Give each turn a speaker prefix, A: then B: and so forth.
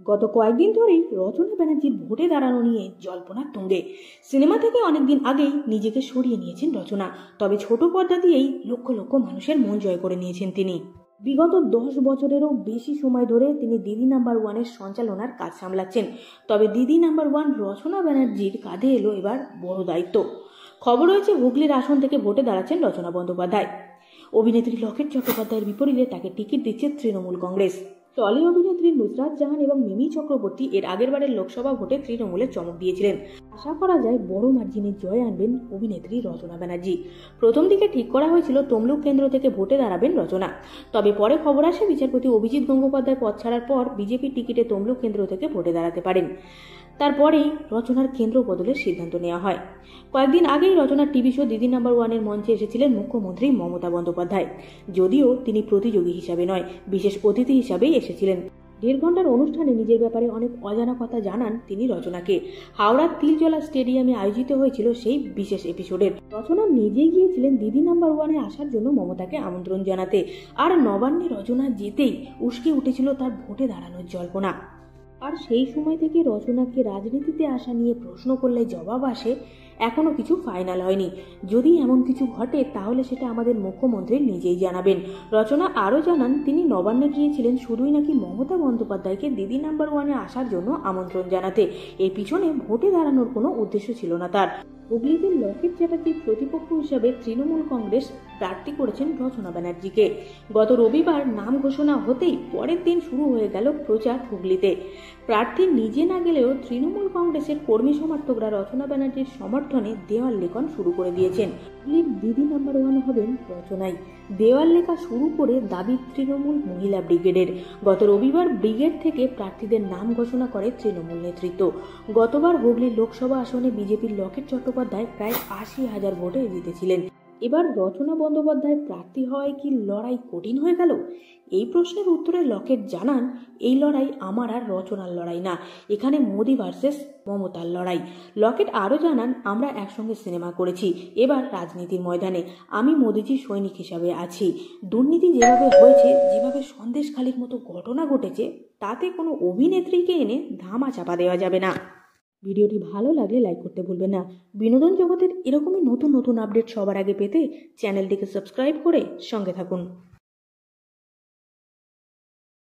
A: গত কয়েকদিন ধরেই রচনা ব্যানার্জির ভোটে দাঁড়ানো নিয়ে জল্পনার তুঙ্গে। সিনেমা থেকে অনেকদিন আগেই নিজেকে সরিয়ে নিয়েছেন রচনা, তবে ছোট পর্দা দিয়েই লক্ষ লক্ষ মানুষের মন জয় করে নিয়েছেন তিনি। বিগত 10 বছরেরও বেশি সময় ধরে তিনি দিদি নাম্বার ওয়ানের সঞ্চালনার কাজ সামলাচ্ছেন। তবে দিদি নাম্বার ওয়ান রচনা ব্যানার্জির কাঁধে এলো এবার বড় দায়িত্ব। খবর হয়েছে হুগলির আসন থেকে ভোটে দাঁড়াচ্ছেন রচনা বন্দ্যোপাধ্যায়। অভিনেত্রী লকেট চট্টোপাধ্যায়ের বিপরীতে তাকে টিকিট দিচ্ছে তৃণমূল কংগ্রেস। টলি অভিনেত্রী নুসরাত জাহান এবং মিমি চক্রবর্তী এর আগেরবারের লোকসভা ভোটে তৃণমূলের চমক দিয়েছিলেন। আশা করা যায় বড় মার্জিনে জয় আনবেন অভিনেত্রী রচনা ব্যানার্জি। প্রথম দিকে ঠিক করা হয়েছিল তমলুক কেন্দ্র থেকে ভোটে দাঁড়াবেন রচনা, তবে পরে খবর আসে বিচারপতি অভিজিৎ গঙ্গোপাধ্যায় পদ ছাড়ার পর বিজেপির টিকিটে তমলুক কেন্দ্র থেকে ভোটে দাঁড়াতে পারেন। তারপরেই রচনার কেন্দ্র বদলের সিদ্ধান্ত নেওয়া হয়। কয়েকদিন আগেই রচনার টিভি শো দিদি নাম্বার ওয়ানের মঞ্চে এসেছিলেন মুখ্যমন্ত্রী মমতা বন্দ্যোপাধ্যায়। যদিও তিনি প্রতিযোগী হিসাবে নয়, বিশেষ অতিথি হিসাবেই এসেছিলেন। 1.5 ঘন্টার অনুষ্ঠানে নিজের ব্যাপারে অনেক অজানা কথা জানান তিনি রচনাকে। হাওড়ার তিলজলা স্টেডিয়ামে আয়োজিত হয়েছিল সেই বিশেষ এপিসোডের। রচনা নিজেই গিয়েছিলেন দিদি নাম্বার ওয়ানে আসার জন্য মমতাকে আমন্ত্রণ জানাতে, আর নবান্নে রচনা যেতেই উস্কে উঠেছিল তার ভোটে দাঁড়ানোর জল্পনা। আর সেই সময় থেকে রচনাকে রাজনীতিতে আসা নিয়ে প্রশ্ন করলে জবাব আসে, এখনো কিছু ফাইনাল হয়নি। যদি এমন কিছু ঘটে তাহলে সেটা আমাদের মুখ্যমন্ত্রী নিজেই জানাবেন। রচনা আরও জানান, তিনি নবান্নে গিয়েছিলেন শুধুই নাকি মমতা বন্দ্যোপাধ্যায়কে দিদি নাম্বার ওয়ানে আসার জন্য আমন্ত্রণ জানাতে। এর পিছনে ভোটে দাঁড়ানোর কোনো উদ্দেশ্য ছিল না তার। হুগলিতে লকেট চ্যাটার্জির প্রতিপক্ষ হিসাবে তৃণমূল কংগ্রেস প্রার্থী করেছেন রচনা ব্যানার্জিকে। গত রবিবার নাম ঘোষণা হতেই পরের দিন শুরু হয়ে গেল প্রচার হুগলিতে। প্রার্থী নিজে না গেলেও তৃণমূল কংগ্রেসের কর্মী সমর্থকরা রচনা ব্যানার্জির সমর্থনে দেওয়াল লেখন শুরু করে দিয়েছেন। হুগলির দিদি নাম্বার ওয়ান হবেন রচনাই। দেওয়াল লেখা শুরু করে দাবি তৃণমূল মহিলা ব্রিগেডের। গত রবিবার ব্রিগেড থেকে প্রার্থীদের নাম ঘোষণা করে তৃণমূল নেতৃত্ব। গতবার হুগলির লোকসভা আসনে বিজেপির লকেট চট্টোপাধ্যায় প্রায় 80,000 ভোটে জিতেছিলেন। এবার রচনা বন্দ্যোপাধ্যায় প্রার্থী হওয়ায় কি লড়াই কঠিন হয়ে গেল? এই প্রশ্নের উত্তরে লকেট জানান, এই লড়াই আমার আর রচনার লড়াই না, এখানে মোদি ভার্সেস মমতার লড়াই। লকেট আরও জানান, আমরা একসঙ্গে সিনেমা করেছি, এবার রাজনীতির ময়দানে আমি মোদিজির সৈনিক হিসাবে আছি। দুর্নীতি যেভাবে হয়েছে, যেভাবে সন্দেশখালির মতো ঘটনা ঘটেছে, তাতে কোনো অভিনেত্রীকে এনে ধামা চাপা দেওয়া যাবে না। ভিডিওটি ভালো লাগলে লাইক করতে ভুলবেন না। বিনোদন জগতের এরকমই নতুন নতুন আপডেট সবার আগে পেতে চ্যানেলটিকে সাবস্ক্রাইব করে সঙ্গে থাকুন।